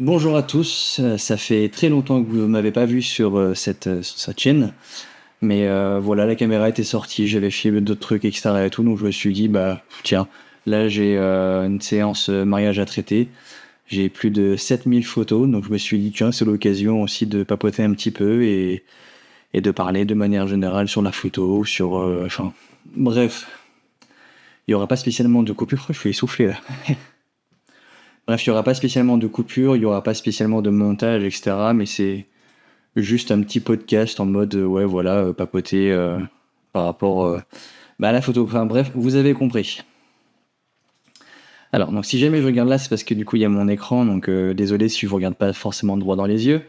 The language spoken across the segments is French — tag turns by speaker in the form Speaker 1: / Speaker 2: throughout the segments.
Speaker 1: Bonjour à tous, ça fait très longtemps que vous ne m'avez pas vu sur cette chaîne, mais voilà, la caméra était sortie, j'avais filmé d'autres trucs et cetera et tout, donc je me suis dit: «Bah, tiens, là j'ai, une séance, mariage à traiter». J'ai plus de 7 000 photos, donc je me suis dit: «Tiens, c'est l'occasion aussi de papoter un petit peu et de parler de manière générale sur la photo, sur, enfin, bref, il y aura pas spécialement de coupure». Je suis essoufflé là. Bref, il y aura pas spécialement de coupure, il y aura pas spécialement de montage et cetera, mais c'est juste un petit podcast en mode, ouais, voilà, papoter, par rapport, à la photo. Enfin bref, vous avez compris. Alors, donc si jamais je regarde là, c'est parce que du coup, il y a mon écran, donc désolé si je vous regarde pas forcément droit dans les yeux.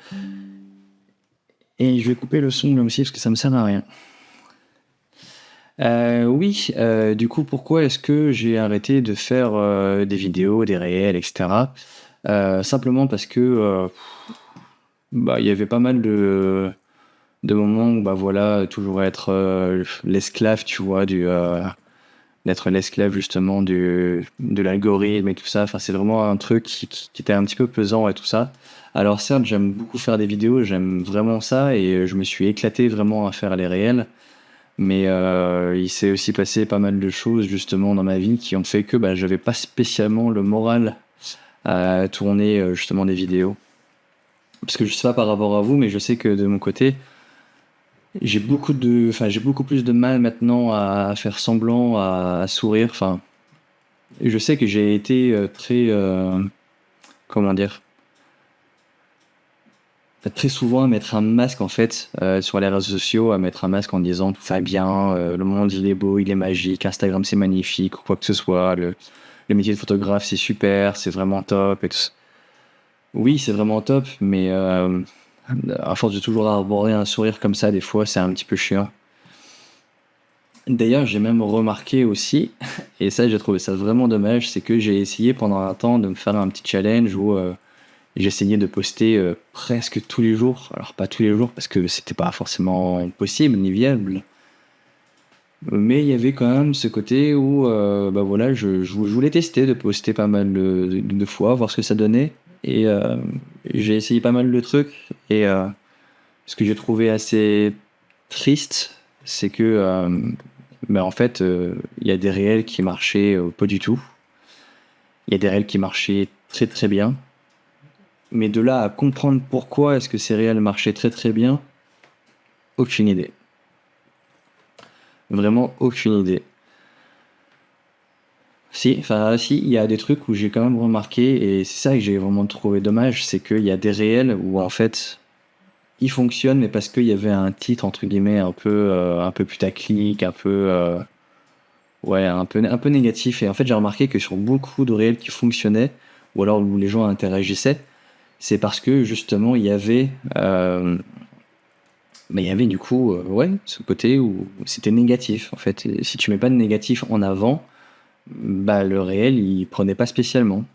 Speaker 1: Et je vais couper le son là aussi parce que ça me sert à rien. Oui, du coup, pourquoi est-ce que j'ai arrêté de faire, des vidéos, des réels et cetera? Simplement parce que, il y avait pas mal de moments où, bah, voilà, toujours être, l'esclave, tu vois, d'être l'esclave justement de l'algorithme et tout ça. Enfin, c'est vraiment un truc qui était un petit peu pesant et tout ça. Alors certes, j'aime beaucoup faire des vidéos, j'aime vraiment ça et je me suis éclaté vraiment à faire les réels. Mais il s'est aussi passé pas mal de choses justement dans ma vie qui ont fait que, bah, j'avais pas spécialement le moral à tourner, justement des vidéos. Parce que je sais pas par rapport à vous, mais je sais que de mon côté, j'ai beaucoup plus de mal maintenant à faire semblant, à sourire. Enfin, je sais que j'ai été très, comment dire, très souvent à mettre un masque en fait sur les réseaux sociaux, à mettre un masque en disant tout va bien, le monde il est beau, il est magique, Instagram c'est magnifique, ou quoi que ce soit, le métier de photographe c'est super, c'est vraiment top et tout ça. Oui, c'est vraiment top, mais à force de toujours arborer un sourire comme ça, des fois c'est un petit peu chiant. D'ailleurs, j'ai même remarqué aussi, et ça j'ai trouvé ça vraiment dommage, c'est que j'ai essayé pendant un temps de me faire un petit challenge où j'essayais de poster presque tous les jours. Alors pas tous les jours parce que c'était pas forcément possible ni viable, mais il y avait quand même ce côté où bah voilà, je voulais tester de poster pas mal de fois, voir ce que ça donnait, et j'ai essayé pas mal de trucs, et ce que j'ai trouvé assez triste, c'est que en fait, il y a des réels qui marchaient pas du tout. Il y a des réels qui marchaient très très bien. Mais de là à comprendre pourquoi est-ce que ces réels marchaient très très bien, aucune idée. Vraiment aucune idée. Si, il y a des trucs où j'ai quand même remarqué, et c'est ça que j'ai vraiment trouvé dommage, c'est qu'il y a des réels où en fait, ils fonctionnent, mais parce qu'il y avait un titre entre guillemets un peu putaclic, un peu ouais, un peu négatif. Et en fait, j'ai remarqué que sur beaucoup de réels qui fonctionnaient, ou alors où les gens interagissaient, c'est parce que justement il y avait du coup, ouais, ce côté où c'était négatif en fait. Et si tu mets pas de négatif en avant, bah le réel il prenait pas spécialement.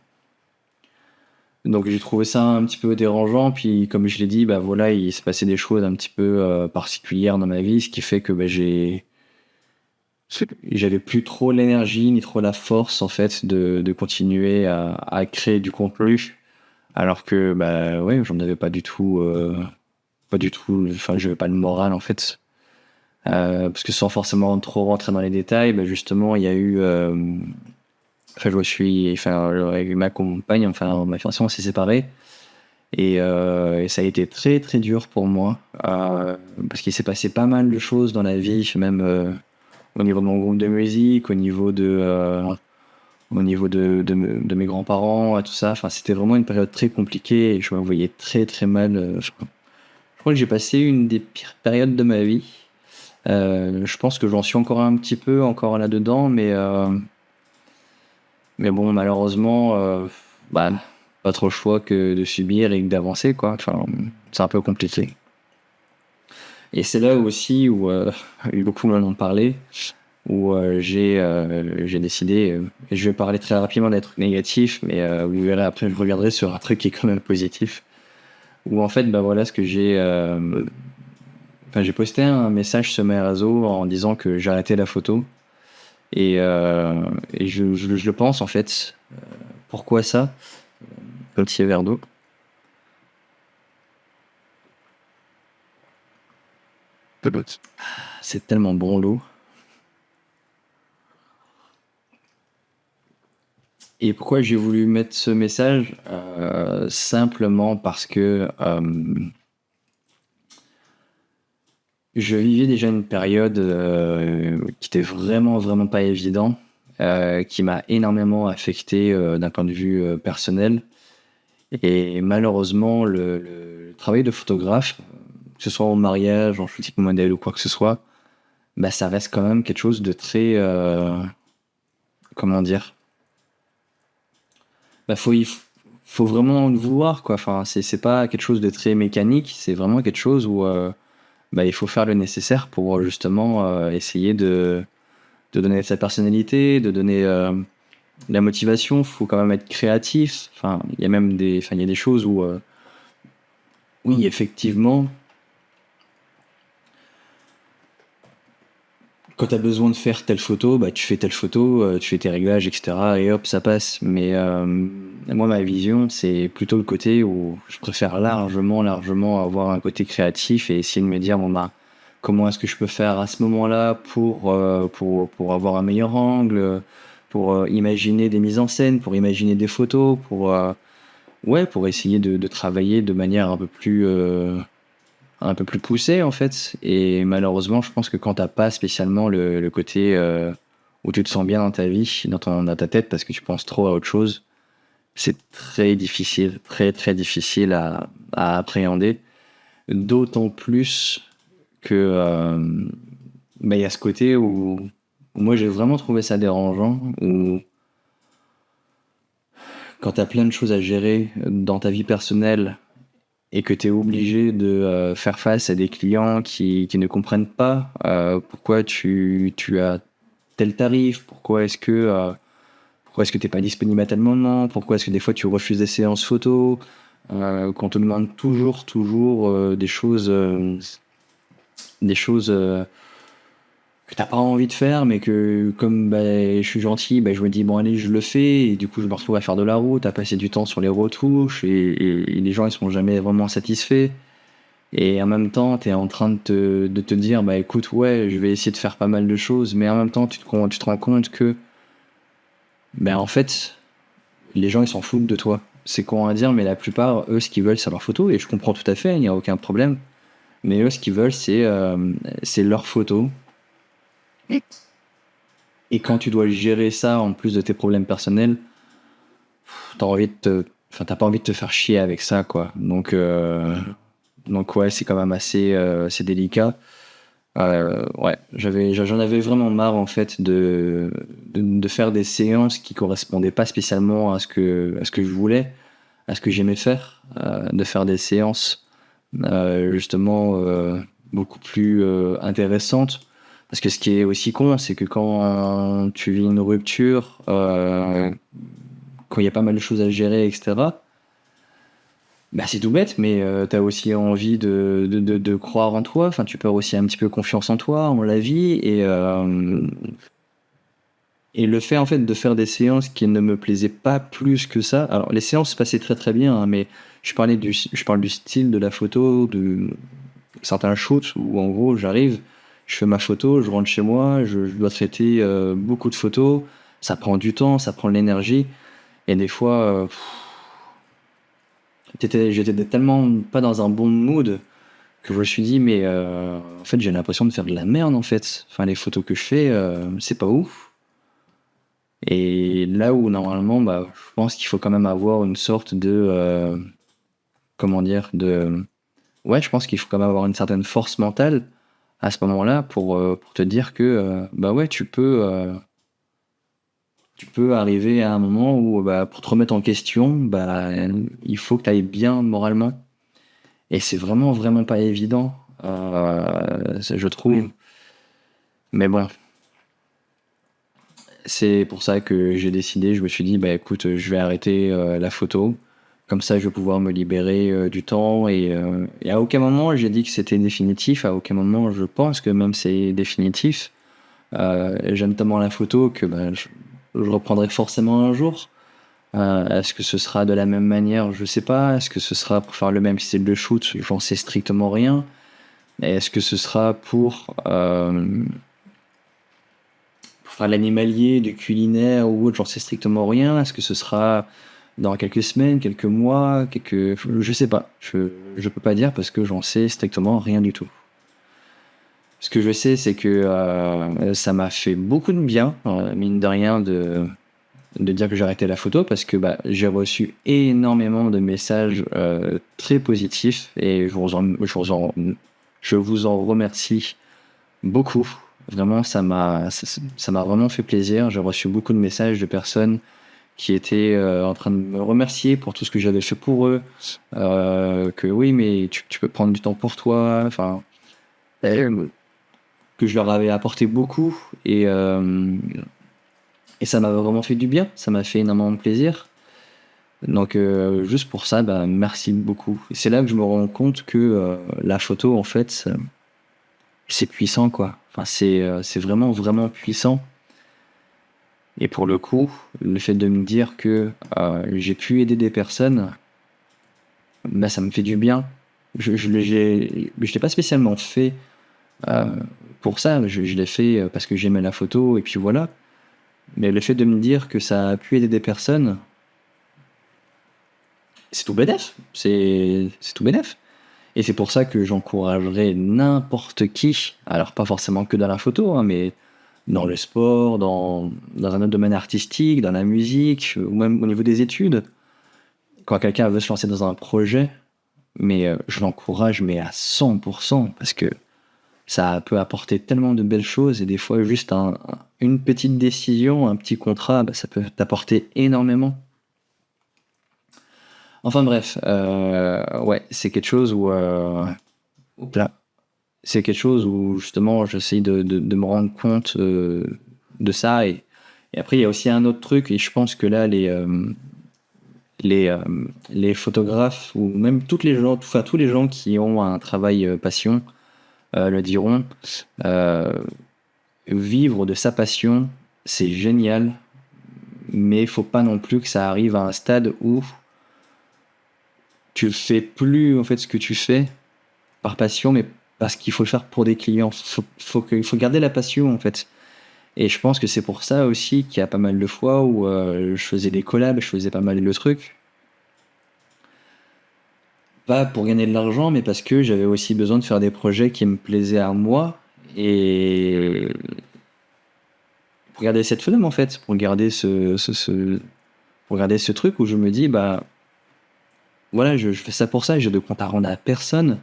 Speaker 1: Donc j'ai trouvé ça un petit peu dérangeant. Puis comme je l'ai dit, bah voilà, il s'est passé des choses un petit peu particulières dans ma vie, ce qui fait que bah, j'avais plus trop l'énergie ni trop la force en fait de continuer à créer du contenu, alors que bah ouais, j'en avais pas du tout, enfin j'avais pas le moral en fait. Parce que sans forcément trop rentrer dans les détails, bah justement, il y a eu, enfin, avec ma compagne, enfin, ma fiancée, on s'est séparés. Et ça a été très, très dur pour moi, parce qu'il s'est passé pas mal de choses dans la vie, même au niveau de mon groupe de musique, au niveau de mes grands-parents, tout ça. Enfin, c'était vraiment une période très compliquée et je me voyais très, très mal. Je crois que j'ai passé une des pires périodes de ma vie. Je pense que j'en suis encore un petit peu encore là-dedans, mais bon, malheureusement, bah, pas trop le choix que de subir et que d'avancer, quoi. Enfin, c'est un peu compliqué. Et c'est là aussi où beaucoup m'en ont parlé, où j'ai décidé, et je vais parler très rapidement des trucs négatifs, mais vous verrez après, je reviendrai sur un truc qui est quand même positif, où en fait, bah voilà ce que j'ai posté un message sur mes réseaux en disant que j'arrêtais la photo. Et je le pense en fait. Pourquoi ça? Comme petit verre d'eau. C'est tellement bon l'eau. Et pourquoi j'ai voulu mettre ce message? Simplement parce que je vivais déjà une période qui était vraiment, vraiment pas évident, qui m'a énormément affecté d'un point de vue personnel. Et malheureusement, le travail de photographe, que ce soit en mariage, en shooting modèle ou quoi que ce soit, bah, ça reste quand même quelque chose de très, comment dire, bah, faut vraiment le vouloir, quoi. Enfin, c'est pas quelque chose de très mécanique, c'est vraiment quelque chose où bah, il faut faire le nécessaire pour justement essayer de donner sa personnalité, de donner la motivation. Il faut quand même être créatif. Enfin, il y a même il y a des choses où, oui, effectivement, quand tu as besoin de faire telle photo, bah, tu fais telle photo, tu fais tes réglages, etc. Et hop, ça passe. Mais moi, ma vision, c'est plutôt le côté où je préfère largement, largement avoir un côté créatif et essayer de me dire, bon, bah, comment est-ce que je peux faire à ce moment-là pour avoir un meilleur angle, pour imaginer des mises en scène, pour imaginer des photos, ouais, pour essayer de travailler de manière un peu plus poussé en fait. Et malheureusement, je pense que quand t'as pas spécialement le côté où tu te sens bien dans ta vie, dans ta tête, parce que tu penses trop à autre chose, c'est très difficile, très très difficile à appréhender. D'autant plus que bah, il y a ce côté où moi j'ai vraiment trouvé ça dérangeant, où quand t'as plein de choses à gérer dans ta vie personnelle et que tu es obligé de faire face à des clients qui ne comprennent pas pourquoi tu as tel tarif, pourquoi est-ce que tu n'es pas disponible à tel moment, pourquoi est-ce que des fois tu refuses des séances photos, qu'on te demande toujours des choses que t'as pas envie de faire, mais que comme bah, je suis gentil, bah, je me dis bon allez je le fais, et du coup je me retrouve à faire de la route, à passer du temps sur les retouches, et les gens ils sont jamais vraiment satisfaits. Et en même temps, tu es en train de te dire, bah écoute, ouais, je vais essayer de faire pas mal de choses, mais en même temps, tu te rends compte que, ben en fait, les gens, ils s'en foutent de toi. C'est con à dire, mais la plupart, eux, ce qu'ils veulent, c'est leur photo, et je comprends tout à fait, il n'y a aucun problème. Mais eux, ce qu'ils veulent, c'est leur photo. Et quand tu dois gérer ça, en plus de tes problèmes personnels, t'as pas envie de te faire chier avec ça, quoi. Donc ouais, c'est quand même assez délicat. Ouais, j'en avais vraiment marre en fait de faire des séances qui correspondaient pas spécialement à ce que je voulais, à ce que j'aimais faire, de faire des séances justement beaucoup plus intéressantes. Parce que ce qui est aussi con, c'est que quand tu vis une rupture, quand il y a pas mal de choses à gérer, etc., bah, c'est tout bête, mais tu as aussi envie de croire en toi. Enfin, tu perds aussi un petit peu confiance en toi, en la vie. Et le fait, en fait, de faire des séances qui ne me plaisaient pas plus que ça. Alors, les séances se passaient très très bien, hein, mais je parle du style de la photo, de certains shoots où, en gros, j'arrive, je fais ma photo, je rentre chez moi, je dois traiter beaucoup de photos. Ça prend du temps, ça prend de l'énergie. Et des fois, j'étais tellement pas dans un bon mood que je me suis dit, mais en fait, j'ai l'impression de faire de la merde, en fait. Enfin, les photos que je fais, c'est pas ouf. Et là où, normalement, bah, je pense qu'il faut quand même avoir une sorte comment dire, ouais, je pense qu'il faut quand même avoir une certaine force mentale à ce moment-là pour te dire que, bah ouais, tu peux arriver à un moment où, bah, pour te remettre en question, bah, il faut que tu ailles bien moralement. Et c'est vraiment, vraiment pas évident, je trouve. Mais bon, c'est pour ça que j'ai décidé, je me suis dit, bah écoute, je vais arrêter la photo. Comme ça, je vais pouvoir me libérer du temps. Et à aucun moment, j'ai dit que c'était définitif. À aucun moment, je pense que même c'est définitif. J'aime tellement la photo que bah, je reprendrai forcément un jour. Est-ce que ce sera de la même manière? Je sais pas. Est-ce que ce sera pour faire le même style de shoot? J'en sais strictement rien. Est-ce que ce sera pour faire l'animalier, du culinaire ou autre? J'en sais strictement rien. Est-ce que ce sera dans quelques semaines, quelques mois, je sais pas. Je peux pas dire parce que j'en sais strictement rien du tout. Ce que je sais, c'est que ça m'a fait beaucoup de bien, mine de rien, de dire que j'ai arrêté la photo parce que bah, j'ai reçu énormément de messages très positifs et je vous en remercie beaucoup. Vraiment, ça m'a vraiment fait plaisir. J'ai reçu beaucoup de messages de personnes qui étaient en train de me remercier pour tout ce que j'avais fait pour eux. Que oui, mais tu peux prendre du temps pour toi. Enfin, que je leur avais apporté beaucoup et ça m'a vraiment fait du bien. Ça m'a fait énormément de plaisir. Donc, juste pour ça, bah, merci beaucoup. Et c'est là que je me rends compte que la photo, en fait, c'est puissant, quoi. Enfin, c'est vraiment, vraiment puissant. Et pour le coup, le fait de me dire que j'ai pu aider des personnes, bah, ça me fait du bien. Je l'ai pas spécialement fait euh, pour ça. Je l'ai fait parce que j'aimais la photo et puis voilà. Mais le fait de me dire que ça a pu aider des personnes, c'est tout bénef. C'est tout bénef. Et c'est pour ça que j'encouragerais n'importe qui, alors pas forcément que dans la photo, hein, mais dans le sport, dans un autre domaine artistique, dans la musique, ou même au niveau des études. Quand quelqu'un veut se lancer dans un projet, mais je l'encourage mais à 100%, parce que ça peut apporter tellement de belles choses, et des fois juste une petite décision, un petit contrat, bah, ça peut t'apporter énormément. Enfin bref, ouais, c'est quelque chose où... là, c'est quelque chose où justement j'essaye de me rendre compte de ça. Et après, il y a aussi un autre truc, et je pense que là, les, euh, les photographes, ou même tous les gens qui ont un travail passion, le diront, euh, vivre de sa passion, c'est génial, mais il faut pas non plus que ça arrive à un stade où tu fais plus en fait ce que tu fais par passion, mais parce qu'il faut le faire pour des clients. Il faut garder la passion en fait. Et je pense que c'est pour ça aussi qu'il y a pas mal de fois où je faisais des collabs, je faisais pas mal de trucs. Pas pour gagner de l'argent, mais parce que j'avais aussi besoin de faire des projets qui me plaisaient à moi. Et pour garder cette flamme en fait, pour garder ce truc où je me dis, bah voilà, je fais ça pour ça, j'ai de compte à rendre à personne.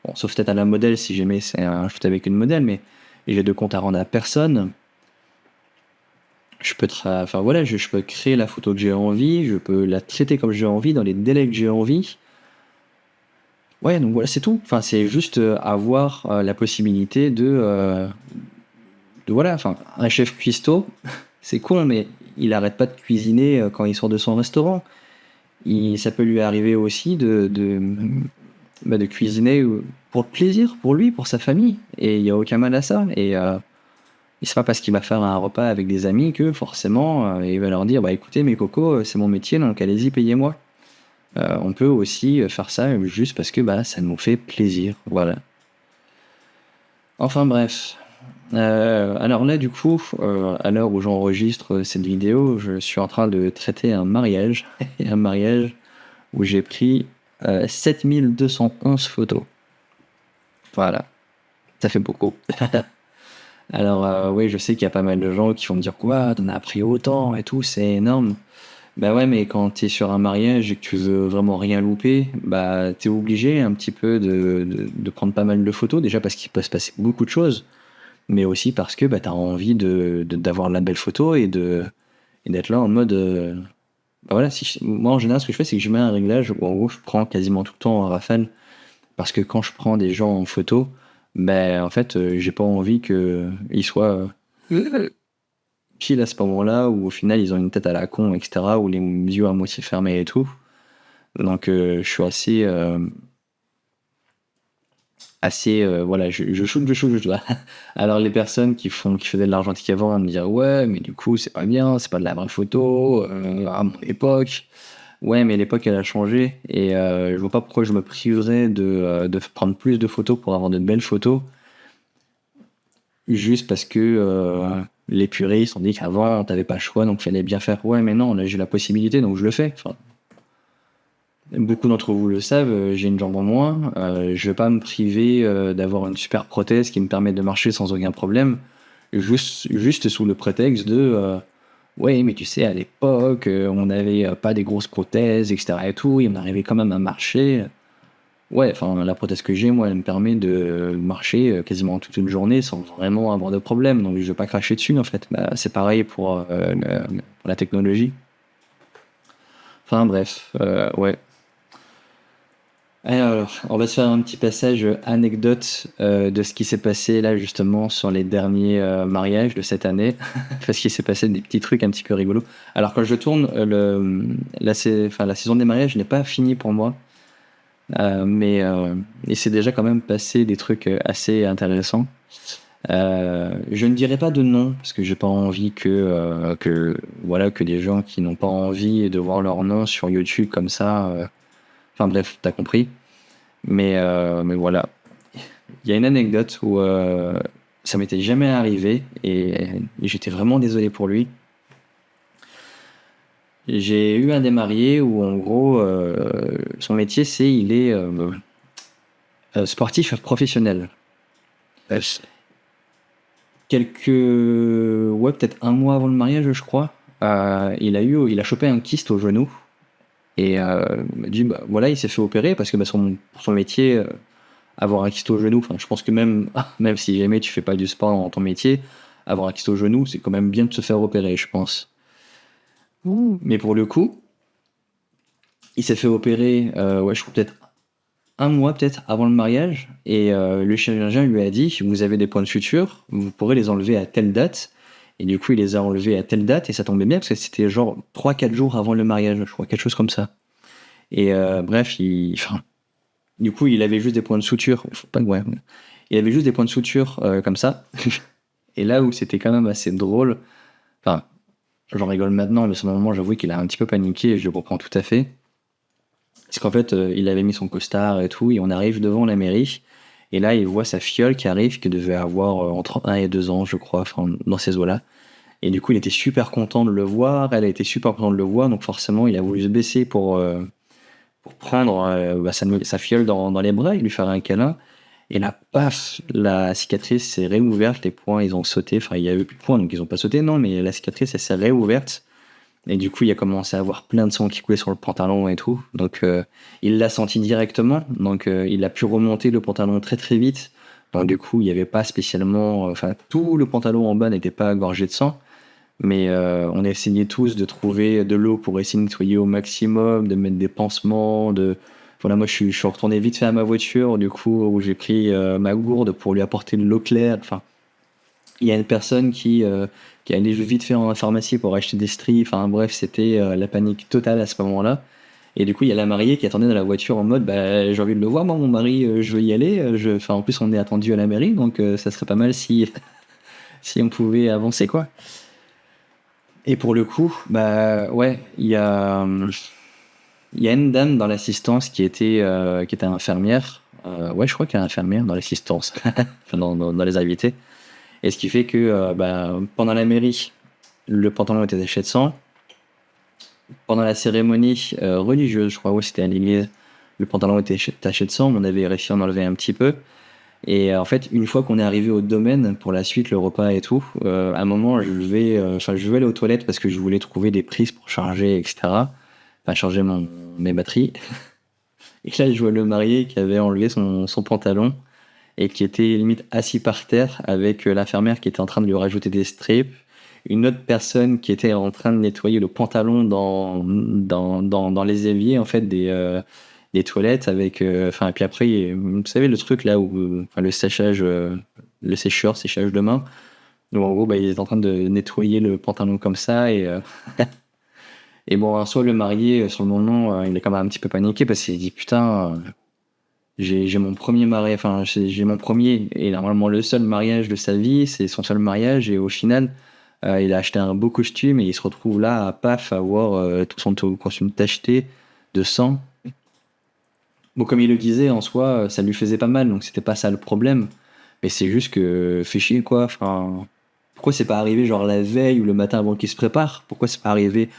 Speaker 1: Bon, sauf peut-être à la modèle si jamais c'est un shoot avec une modèle, mais j'ai de compte à rendre à personne. Enfin voilà, je peux créer la photo que j'ai envie, je peux la traiter comme j'ai envie, dans les délais que j'ai envie. Ouais, donc voilà, c'est tout. Enfin, c'est juste avoir la possibilité de voilà, enfin, un chef cuistot, c'est cool, mais il arrête pas de cuisiner quand il sort de son restaurant. Ça peut lui arriver aussi de cuisiner pour le plaisir, pour lui, pour sa famille. Et il n'y a aucun mal à ça. Et c'est pas parce qu'il va faire un repas avec des amis que forcément il va leur dire bah écoutez mes cocos, c'est mon métier, donc allez-y, payez-moi. On peut aussi faire ça juste parce que bah, ça nous fait plaisir. Voilà. Enfin bref. Alors là, du coup, à l'heure où j'enregistre cette vidéo, je suis en train de traiter un mariage. Un mariage où j'ai pris 7211 photos. Voilà. Ça fait beaucoup. Alors, oui, je sais qu'il y a pas mal de gens qui vont me dire quoi, t'en as pris autant et tout, c'est énorme. Bah ouais, mais quand t'es sur un mariage et que tu veux vraiment rien louper, bah t'es obligé un petit peu de prendre pas mal de photos, déjà parce qu'il peut se passer beaucoup de choses, mais aussi parce que bah, t'as envie d'avoir de la belle photo et d'être là en mode. Bah voilà, moi en général, ce que je fais, c'est que je mets un réglage où en gros, je prends quasiment tout le temps en rafale, parce que quand je prends des gens en photo, ben en fait, j'ai pas envie qu'ils soient pile à ce moment-là, où au final ils ont une tête à la con, etc., ou les yeux à moitié fermés et tout. Donc je suis assez voilà, je shoot. Alors les personnes qui faisaient de l'argentique avant vont me dire ouais, mais du coup c'est pas bien, c'est pas de la vraie photo, à mon époque. Ouais, mais l'époque, elle a changé et je vois pas pourquoi je me priverais de prendre plus de photos pour avoir de belles photos, juste parce que les puristes ont dit qu'avant, t'avais pas le choix, donc fallait bien faire. Ouais, mais non, là, j'ai la possibilité, donc je le fais. Enfin, beaucoup d'entre vous le savent, j'ai une jambe en moins. Je vais pas me priver d'avoir une super prothèse qui me permet de marcher sans aucun problème, juste sous le prétexte de ouais, mais tu sais, à l'époque, on n'avait pas des grosses prothèses, etc. et tout, et on arrivait quand même à marcher. Ouais, enfin, la prothèse que j'ai, moi, elle me permet de marcher quasiment toute une journée sans vraiment avoir de problème. Donc, je vais pas cracher dessus, en fait. Bah, c'est pareil pour la technologie. Enfin, bref, ouais. Alors, on va se faire un petit passage anecdote de ce qui s'est passé là, justement, sur les derniers mariages de cette année. Parce qu'il s'est passé des petits trucs un petit peu rigolos. Alors, quand je tourne, la saison des mariages n'est pas finie pour moi. Mais il s'est déjà quand même passé des trucs assez intéressants. Je ne dirai pas de nom parce que j'ai pas envie que des gens qui n'ont pas envie de voir leur nom sur YouTube comme ça. Enfin bref, t'as compris. Mais voilà, il y a une anecdote où ça m'était jamais arrivé et j'étais vraiment désolé pour lui. J'ai eu un des mariés où en gros son métier il est sportif professionnel. Peut-être un mois avant le mariage, je crois, il a chopé un kyste au genou et il m'a dit bah voilà, il s'est fait opérer parce que bah, pour son métier, avoir un kyste au genou, enfin je pense que même si jamais tu fais pas du sport dans ton métier, avoir un kyste au genou, c'est quand même bien de se faire opérer, je pense. Mais pour le coup, il s'est fait opérer, ouais, je crois peut-être un mois peut-être avant le mariage et le chirurgien lui a dit vous avez des points de suture, vous pourrez les enlever à telle date. Et du coup, il les a enlevés à telle date et ça tombait bien parce que c'était genre 3-4 jours avant le mariage, je crois, quelque chose comme ça. Et bref, enfin, du coup, il avait juste des points de suture. Faut pas, ouais, il avait juste des points de suture comme ça. Et là où c'était quand même assez drôle, enfin, j'en rigole maintenant, mais sur le moment, j'avoue qu'il a un petit peu paniqué et je le comprends tout à fait. C'est qu'en fait, il avait mis son costard et tout, et on arrive devant la mairie, et là, il voit sa fiole qui arrive, qui devait avoir entre 1 et 2 ans, je crois, enfin, dans ces eaux-là. Et du coup, il était super content de le voir, elle a été super contente de le voir, donc forcément, il a voulu se baisser pour prendre sa fiole dans les bras et lui faire un câlin. Et là, paf, la cicatrice s'est réouverte, les poings, ils ont sauté, enfin, il y a eu plus de poings, donc ils ont pas sauté, non, mais la cicatrice, elle s'est réouverte. Et du coup, il a commencé à avoir plein de sang qui coulait sur le pantalon et tout. Donc, il l'a senti directement. Donc, il a pu remonter le pantalon très très vite. Donc, du coup, il n'y avait pas spécialement. Enfin, tout le pantalon en bas n'était pas gorgé de sang. Mais on a essayé tous de trouver de l'eau pour essayer de nettoyer au maximum, de mettre des pansements. Voilà, moi, je suis retourné vite fait à ma voiture, du coup, où j'ai pris ma gourde pour lui apporter de l'eau claire. Enfin, il y a une personne qui allait vite faire en pharmacie pour acheter des stries. Enfin bref, c'était la panique totale à ce moment-là. Et du coup, il y a la mariée qui attendait dans la voiture en mode bah, j'ai envie de le voir, moi, mon mari, je veux y aller. Enfin, en plus, on est attendu à la mairie, donc ça serait pas mal si, si on pouvait avancer, quoi. Et pour le coup, bah ouais, il y a une dame dans l'assistance qui était infirmière. Ouais, je crois qu'elle est infirmière dans l'assistance, enfin, dans les invités. Et ce qui fait que bah, pendant la mairie, le pantalon était taché de sang. Pendant la cérémonie religieuse, je crois, ouais, c'était à l'église, le pantalon était taché de sang. On avait réussi à en enlever un petit peu. Et en fait, une fois qu'on est arrivé au domaine, pour la suite, le repas et tout, à un moment, je vais aller aux toilettes parce que je voulais trouver des prises pour charger, etc. Enfin, charger mes batteries. Et là, je vois le marié qui avait enlevé son pantalon et qui était limite assis par terre avec l'infirmière qui était en train de lui rajouter des strips, une autre personne qui était en train de nettoyer le pantalon dans les éviers en fait des toilettes avec enfin et puis après vous savez le truc là où enfin, le séchage le séchage de main donc en gros bah, il est en train de nettoyer le pantalon comme ça et bon en soi le marié sur le moment il est quand même un petit peu paniqué parce qu'il dit putain j'ai mon premier mariage, j'ai mon premier et normalement le seul mariage de sa vie, c'est son seul mariage et au final, Il a acheté un beau costume et il se retrouve là à paf, à avoir tout son costume tacheté de sang. Bon, comme il le disait, en soi, ça lui faisait pas mal, donc c'était pas ça le problème. Mais c'est juste que, fait chier, quoi. Enfin, pourquoi c'est pas arrivé genre la veille ou le matin avant qu'il se prépare? Pourquoi c'est pas arrivé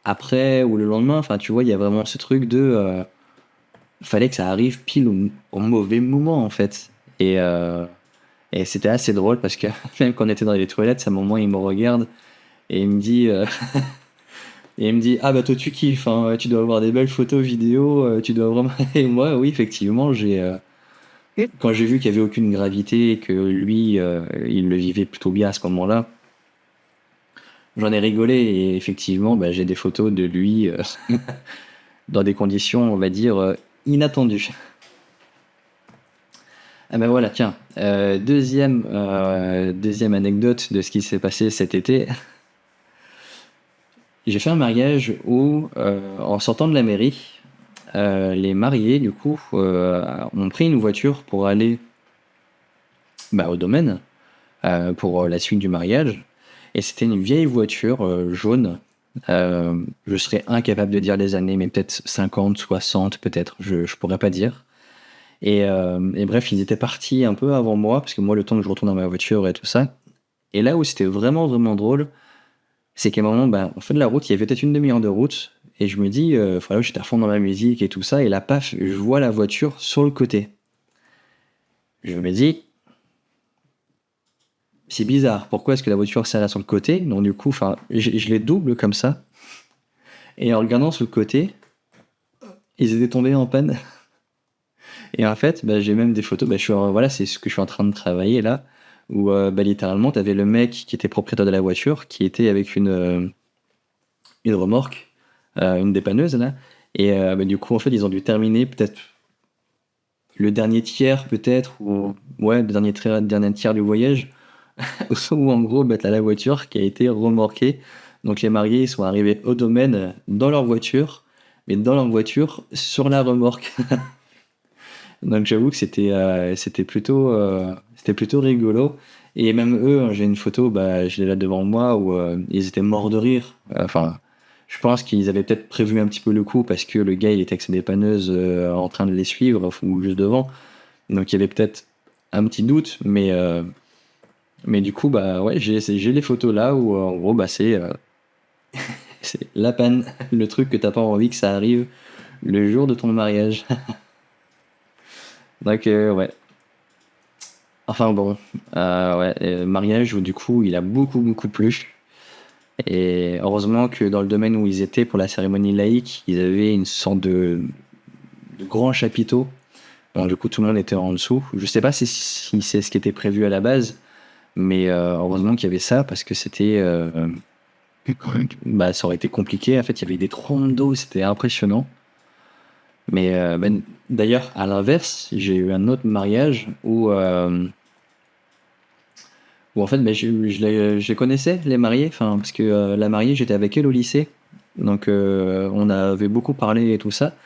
Speaker 1: après ou le lendemain? Enfin, tu vois, il y a vraiment ce truc de... fallait que ça arrive pile au mauvais moment, en fait. Et c'était assez drôle parce que même quand on était dans les toilettes, à un moment, il me regarde et il me dit... et il me dit, ah bah toi tu kiffes, hein, tu dois avoir des belles photos, vidéos, tu dois vraiment... Et moi, oui, effectivement, quand j'ai vu qu'il n'y avait aucune gravité et que lui, il le vivait plutôt bien à ce moment-là, j'en ai rigolé et effectivement, bah, j'ai des photos de lui dans des conditions, on va dire, inattendues. Ah ben voilà, tiens, deuxième anecdote de ce qui s'est passé cet été. J'ai fait un mariage où, en sortant de la mairie, les mariés, du coup, ont pris une voiture pour aller au domaine pour la suite du mariage. Et c'était une vieille voiture jaune. Je serais incapable de dire les années, mais peut-être 50, 60, peut-être, je pourrais pas dire. Et bref, ils étaient partis un peu avant moi, parce que moi, le temps que je retourne dans ma voiture et tout ça. Et là où c'était vraiment, vraiment drôle, c'est qu'à un moment, en fait, de la route, il y avait peut-être une demi-heure de route, et je me dis, voilà, j'étais à fond dans ma musique et tout ça, et là, paf, je vois la voiture sur le côté. Je me dis, c'est bizarre, pourquoi est-ce que la voiture s'arrête sur le côté? Donc du coup, je les double comme ça, et en regardant sur le côté, ils étaient tombés en panne. Et en fait, j'ai même des photos, voilà, c'est ce que je suis en train de travailler là, où littéralement, t'avais le mec qui était propriétaire de la voiture, qui était avec une remorque, une dépanneuse là, et du coup, en fait, ils ont dû terminer peut-être le dernier tiers, peut-être, ou ouais, dernier tiers du voyage, où en gros, t'as la voiture qui a été remorquée. Donc les mariés, ils sont arrivés au domaine dans leur voiture, mais dans leur voiture sur la remorque. Donc j'avoue que c'était plutôt rigolo. Et même eux, j'ai une photo, je l'ai là devant moi, où ils étaient morts de rire. Enfin, je pense qu'ils avaient peut-être prévu un petit peu le coup parce que le gars, il était avec sa dépanneuse en train de les suivre, ou juste devant. Donc il y avait peut-être un petit doute, mais du coup, ouais, j'ai les photos là où en gros, c'est la panne, le truc que t'as pas envie que ça arrive le jour de ton mariage. Donc ouais. Enfin bon, ouais, mariage où du coup il a beaucoup beaucoup plu. Et heureusement que dans le domaine où ils étaient pour la cérémonie laïque, ils avaient une sorte de grand chapiteau. Bon, du coup tout le monde était en dessous. Je sais pas si c'est ce qui était prévu à la base, mais heureusement qu'il y avait ça parce que c'était, ça aurait été compliqué. En fait, il y avait des trompes d'eau, c'était impressionnant. Mais d'ailleurs, à l'inverse, j'ai eu un autre mariage où en fait, je les connaissais, les mariés, enfin, parce que la mariée, j'étais avec elle au lycée. Donc, on avait beaucoup parlé et tout ça.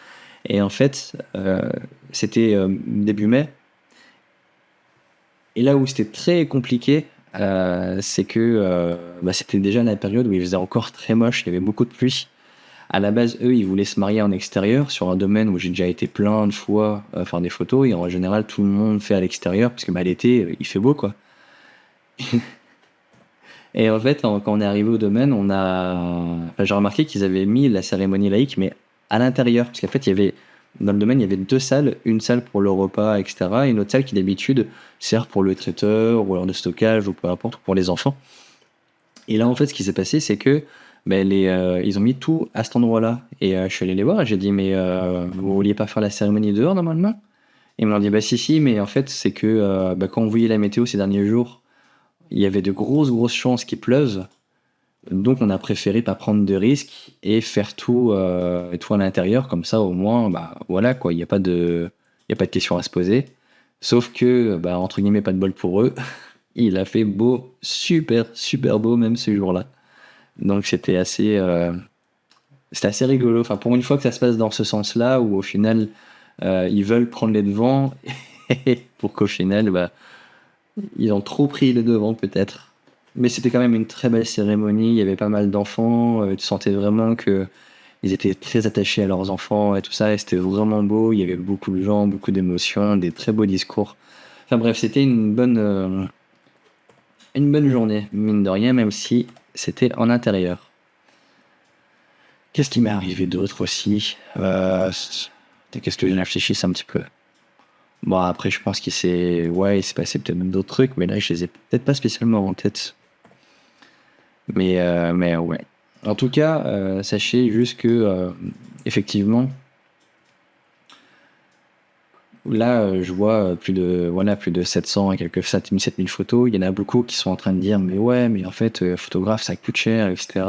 Speaker 1: Et en fait, c'était début mai. Et là où c'était très compliqué, c'est que c'était déjà la période où il faisait encore très moche, il y avait beaucoup de pluie. À la base, eux, ils voulaient se marier en extérieur, sur un domaine où j'ai déjà été plein de fois faire des photos. Et en général, tout le monde fait à l'extérieur, parce que l'été, il fait beau, quoi. Et en fait, quand on est arrivé au domaine, j'ai remarqué qu'ils avaient mis la cérémonie laïque, mais à l'intérieur. Parce qu'en fait, dans le domaine, il y avait deux salles. Une salle pour le repas, etc. Et une autre salle qui, d'habitude, sert pour le traiteur, ou alors de stockage, ou peu importe, pour les enfants. Et là, en fait, ce qui s'est passé, c'est que ils ont mis tout à cet endroit-là. Et je suis allé les voir et j'ai dit, mais vous vouliez pas faire la cérémonie dehors, normalement? Et ils m'ont dit, si, mais en fait, c'est que quand on voyait la météo ces derniers jours, il y avait de grosses chances qu'il pleuve. Donc on a préféré pas prendre de risques et faire tout à l'intérieur, comme ça au moins, voilà quoi, il n'y a pas de questions à se poser. Sauf que, entre guillemets, pas de bol pour eux, il a fait beau, super, super beau même ce jour-là. Donc c'était assez rigolo. Enfin, pour une fois que ça se passe dans ce sens-là, où au final, ils veulent prendre les devants, et pour qu'au final, ils ont trop pris les devants peut-être. Mais c'était quand même une très belle cérémonie. Il y avait pas mal d'enfants. Tu sentais vraiment que ils étaient très attachés à leurs enfants et tout ça. Et c'était vraiment beau. Il y avait beaucoup de gens, beaucoup d'émotions, des très beaux discours. Enfin bref, c'était une bonne journée, mine de rien, même si c'était en intérieur. Qu'est-ce qui m'est arrivé d'autre aussi Qu'est-ce que je réfléchisse un petit peu. Bon, après, je pense il s'est passé peut-être d'autres trucs, mais là, je les ai peut-être pas spécialement en tête. Mais ouais. En tout cas, sachez juste que, effectivement, là, je vois plus de 700 et quelques 7000 photos. Il y en a beaucoup qui sont en train de dire, mais ouais, mais en fait, photographe, ça coûte cher, etc.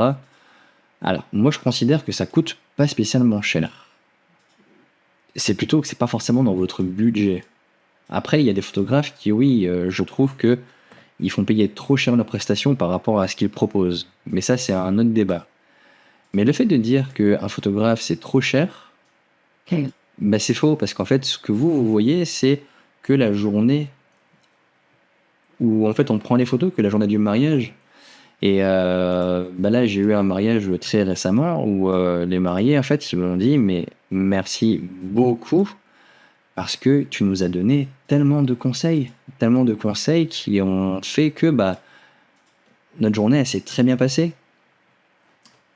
Speaker 1: Alors, moi, je considère que ça coûte pas spécialement cher. C'est plutôt que c'est pas forcément dans votre budget. Après, il y a des photographes qui, oui, je trouve que ils font payer trop cher leurs prestations par rapport à ce qu'ils proposent. Mais ça, c'est un autre débat. Mais le fait de dire qu'un photographe, c'est trop cher, bah, c'est faux, parce qu'en fait, ce que vous voyez, c'est que la journée où en fait on prend les photos, que la journée du mariage. Et bah là, j'ai eu un mariage très récemment où les mariés, en fait, ils m'ont dit, mais merci beaucoup parce que tu nous as donné tellement de conseils qui ont fait que bah, notre journée, elle s'est très bien passée.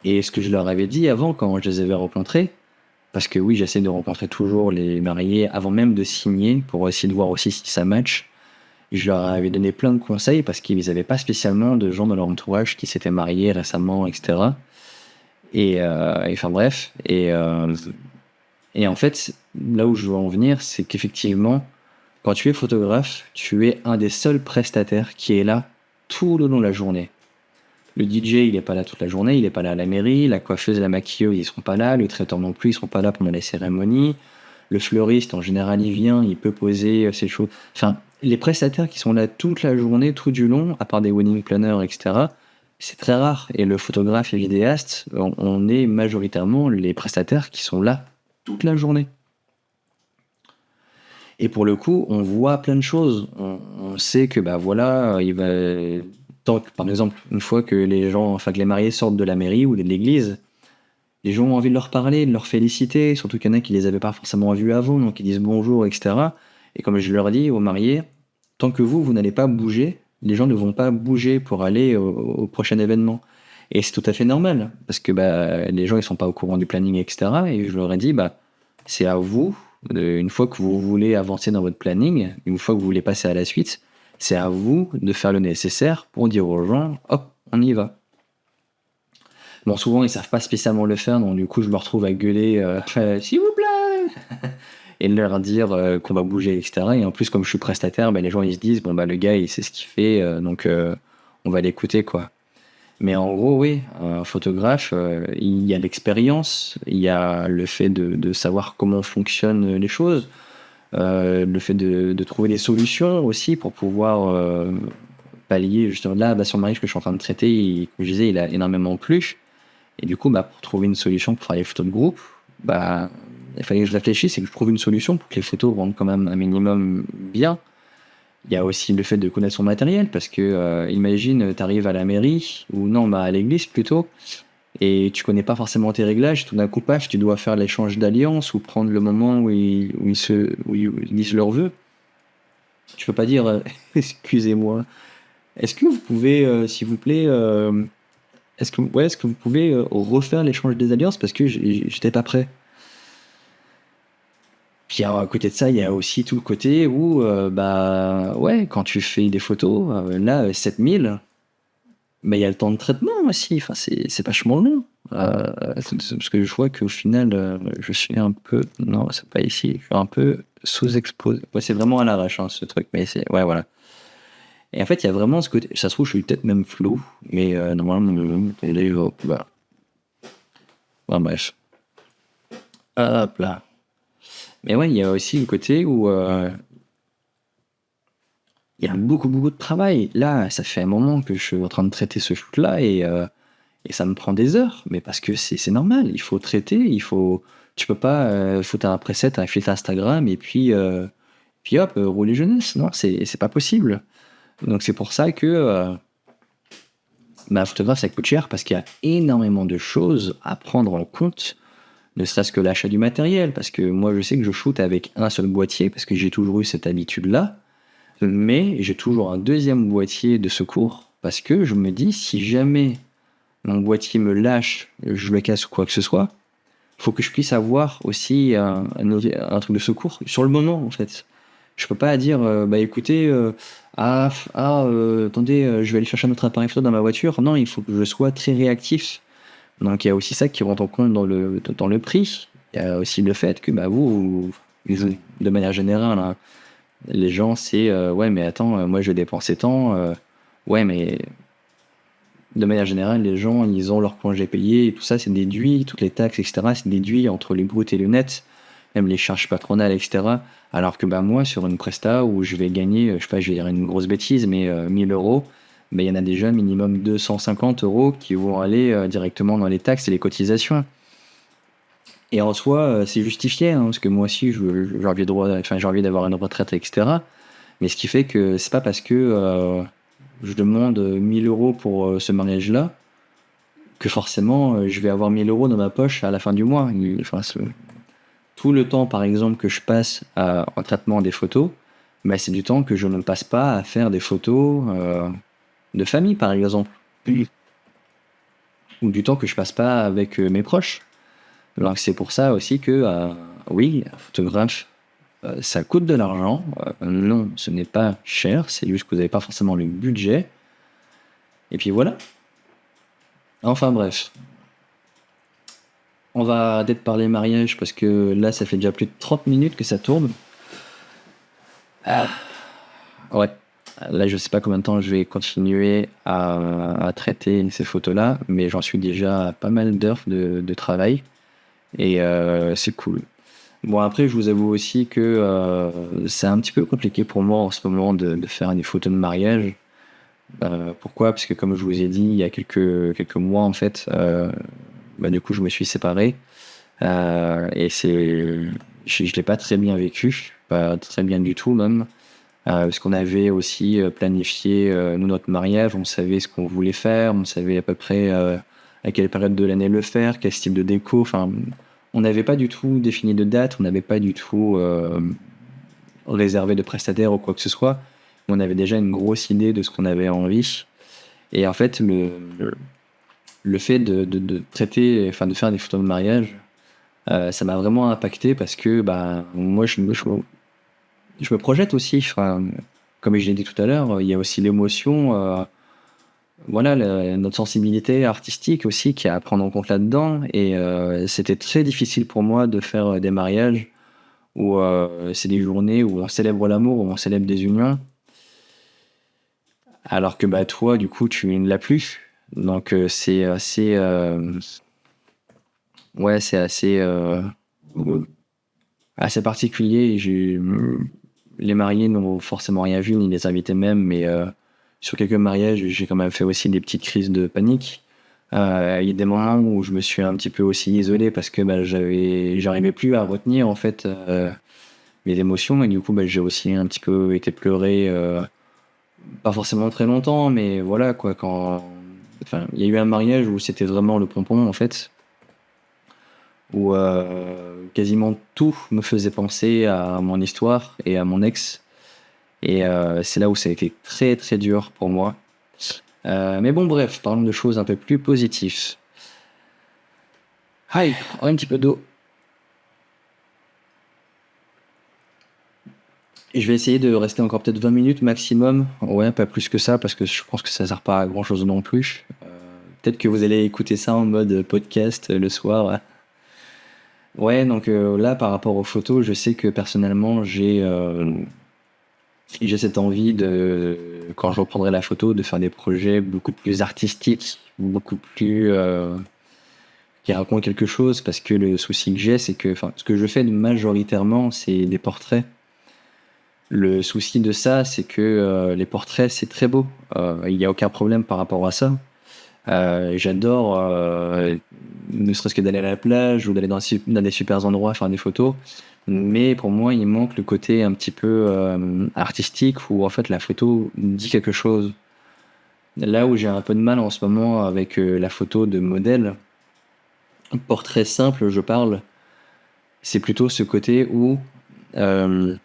Speaker 1: Et ce que je leur avais dit avant, quand je les avais rencontrés, parce que oui, j'essaie de rencontrer toujours les mariés avant même de signer pour essayer de voir aussi si ça match. Je leur avais donné plein de conseils parce qu'ils n'avaient pas spécialement de gens dans leur entourage qui s'étaient mariés récemment, etc. Et enfin bref. Et en fait, là où je veux en venir, c'est qu'effectivement, quand tu es photographe, tu es un des seuls prestataires qui est là tout le long de la journée. Le DJ, il n'est pas là toute la journée, il n'est pas là à la mairie, la coiffeuse et la maquilleuse, ils ne seront pas là, le traiteur non plus, ils ne seront pas là pendant les cérémonies. Le fleuriste, en général, il vient, il peut poser ses choses. Enfin, les prestataires qui sont là toute la journée, tout du long, à part des wedding planners, etc., c'est très rare. Et le photographe et vidéaste, on est majoritairement les prestataires qui sont là toute la journée. Et pour le coup, on voit plein de choses. On sait que, bah voilà, il va. Tant que, par exemple, une fois que que les mariés sortent de la mairie ou de l'église, les gens ont envie de leur parler, de leur féliciter, surtout qu'il y en a qui les avaient pas forcément vus avant, donc ils disent bonjour, etc. Et comme je leur dis aux mariés, tant que vous n'allez pas bouger, les gens ne vont pas bouger pour aller au prochain événement. Et c'est tout à fait normal, parce que bah, les gens ils sont pas au courant du planning, etc. Et je leur ai dit, bah, c'est à vous, une fois que vous voulez avancer dans votre planning, une fois que vous voulez passer à la suite, c'est à vous de faire le nécessaire pour dire aux gens, hop, on y va. Bon, souvent, ils savent pas spécialement le faire, donc du coup, je me retrouve à gueuler s'il vous plaît et leur dire qu'on va bouger, etc. Et en plus, comme je suis prestataire, ben, les gens ils se disent bon bah le gars il sait ce qu'il fait, donc on va l'écouter quoi. Mais en gros, oui, un photographe, il y a l'expérience, il y a le fait de savoir comment fonctionnent les choses, le fait de trouver des solutions aussi pour pouvoir pallier justement là, bah, sur le mariage que je suis en train de traiter, comme je disais, il a énormément plu. Et du coup, bah, pour trouver une solution pour faire les photos de groupe, bah, il fallait que je réfléchisse et que je trouve une solution pour que les photos rendent quand même un minimum bien. Il y a aussi le fait de connaître son matériel, parce que imagine, tu arrives à la mairie, ou non, bah, à l'église plutôt, et tu connais pas forcément tes réglages, tout d'un coup, paf, tu dois faire l'échange d'alliance ou prendre le moment où ils disent leur vœu. Tu peux pas dire excusez-moi. Est-ce que vous pouvez, s'il vous plaît, est-ce que vous pouvez refaire l'échange des alliances parce que j'étais pas prêt. Puis alors, à côté de ça, il y a aussi tout le côté où, bah ouais, quand tu fais des photos, là, 7000, mais il y a le temps de traitement aussi, enfin, c'est vachement long. Parce que je vois qu'au final, je suis un peu. Non, c'est pas ici, je suis un peu sous-exposé. Ouais, c'est vraiment à l'arrache, hein, ce truc, mais c'est. Ouais, voilà. Et en fait, il y a vraiment ce côté. Ça se trouve, je suis peut-être même flou, mais normalement, voilà. Bon, bref. Hop là. Mais ouais, il y a aussi le côté où il y a beaucoup, beaucoup de travail. Là, ça fait un moment que je suis en train de traiter ce shoot-là et ça me prend des heures. Mais parce que c'est normal, il faut traiter, tu peux pas foutre un preset, un filtre Instagram et puis hop, rouler jeunesse. Non, c'est pas possible. Donc c'est pour ça que un photographe, ça coûte cher parce qu'il y a énormément de choses à prendre en compte, ne serait-ce que l'achat du matériel, parce que moi, je sais que je shoote avec un seul boîtier, parce que j'ai toujours eu cette habitude-là, mais j'ai toujours un deuxième boîtier de secours, parce que je me dis, si jamais mon boîtier me lâche, je le casse ou quoi que ce soit, faut que je puisse avoir aussi un truc de secours sur le moment, en fait. Je peux pas dire, bah écoutez, attendez, je vais aller chercher un autre appareil photo dans ma voiture. Non, il faut que je sois très réactif. Donc il y a aussi ça qui rentre en compte dans le prix. Il y a aussi le fait que bah de manière générale, hein, les gens c'est ouais mais attends, moi je vais dépenser tant, ouais mais de manière générale les gens ils ont leur congé payé et tout ça c'est déduit, toutes les taxes etc c'est déduit entre les bruts et le net, même les charges patronales etc. Alors que bah moi sur une presta où je vais gagner, je sais pas, je vais dire une grosse bêtise mais 1000 euros, mais il y en a déjà minimum 250 euros qui vont aller directement dans les taxes et les cotisations. Et en soi, c'est justifié, hein, parce que moi aussi, j'ai envie j'ai envie d'avoir une retraite, etc. Mais ce qui fait que c'est pas parce que je demande 1000 euros pour ce mariage-là que forcément je vais avoir 1000 euros dans ma poche à la fin du mois. Enfin, tout le temps, par exemple, que je passe en traitement des photos, bah, c'est du temps que je ne passe pas à faire des photos de famille, par exemple. Ou du temps que je passe pas avec mes proches. Donc c'est pour ça aussi que, oui, un photographe, ça coûte de l'argent. Non, ce n'est pas cher, c'est juste que vous n'avez pas forcément le budget. Et puis voilà. Enfin bref. On va peut-être parler mariage parce que là, ça fait déjà plus de 30 minutes que ça tourne. Ouais. Là, je sais pas combien de temps je vais continuer à traiter ces photos-là, mais j'en suis déjà à pas mal d'heures de travail. Et c'est cool. Bon, après, je vous avoue aussi que c'est un petit peu compliqué pour moi en ce moment de faire des photos de mariage. Pourquoi? Parce que comme je vous ai dit, il y a quelques mois, en fait, bah, du coup, je me suis séparé. Et je l'ai pas très bien vécu, pas très bien du tout même. Parce qu'on avait aussi planifié nous notre mariage, on savait ce qu'on voulait faire, on savait à peu près à quelle période de l'année le faire, quel style de déco. Enfin, on n'avait pas du tout défini de date, on n'avait pas du tout réservé de prestataire ou quoi que ce soit. On avait déjà une grosse idée de ce qu'on avait envie. Et en fait, le fait de traiter, enfin de faire des photos de mariage, ça m'a vraiment impacté parce que bah moi je me projette aussi. Enfin, comme je l'ai dit tout à l'heure, il y a aussi l'émotion, voilà, notre sensibilité artistique aussi qui est à prendre en compte là-dedans. Et c'était très difficile pour moi de faire des mariages où c'est des journées où on célèbre l'amour, où on célèbre des unions, alors que bah toi, du coup, tu ne l'as plus. Donc c'est assez, ouais, c'est assez particulier. Et les mariés n'ont forcément rien vu, ni les invités même, mais sur quelques mariages, j'ai quand même fait aussi des petites crises de panique. Il y a des moments où je me suis un petit peu aussi isolé parce que bah, j'arrivais plus à retenir en fait mes émotions et du coup bah, j'ai aussi un petit peu été pleurer, pas forcément très longtemps, mais voilà quoi. Enfin, il y a eu un mariage où c'était vraiment le pompon en fait, où quasiment tout me faisait penser à mon histoire et à mon ex. Et c'est là où ça a été très très dur pour moi. Mais bon, bref, parlons de choses un peu plus positives. Aïe, un petit peu d'eau. Et je vais essayer de rester encore peut-être 20 minutes maximum. Ouais, pas plus que ça, parce que je pense que ça sert pas à grand chose non plus. Peut-être que vous allez écouter ça en mode podcast le soir. Ouais, donc là, par rapport aux photos, je sais que personnellement, j'ai cette envie quand je reprendrai la photo, de faire des projets beaucoup plus artistiques, beaucoup plus qui racontent quelque chose, parce que le souci que j'ai, c'est que, enfin, ce que je fais majoritairement, c'est des portraits. Le souci de ça, c'est que les portraits, c'est très beau. Il n'y a aucun problème par rapport à ça. J'adore, ne serait-ce que d'aller à la plage ou d'aller dans des super endroits faire des photos. Mais pour moi, il manque le côté un petit peu artistique où en fait la photo dit quelque chose. Là où j'ai un peu de mal en ce moment avec la photo de modèle, portrait simple, je parle, c'est plutôt ce côté où, euh,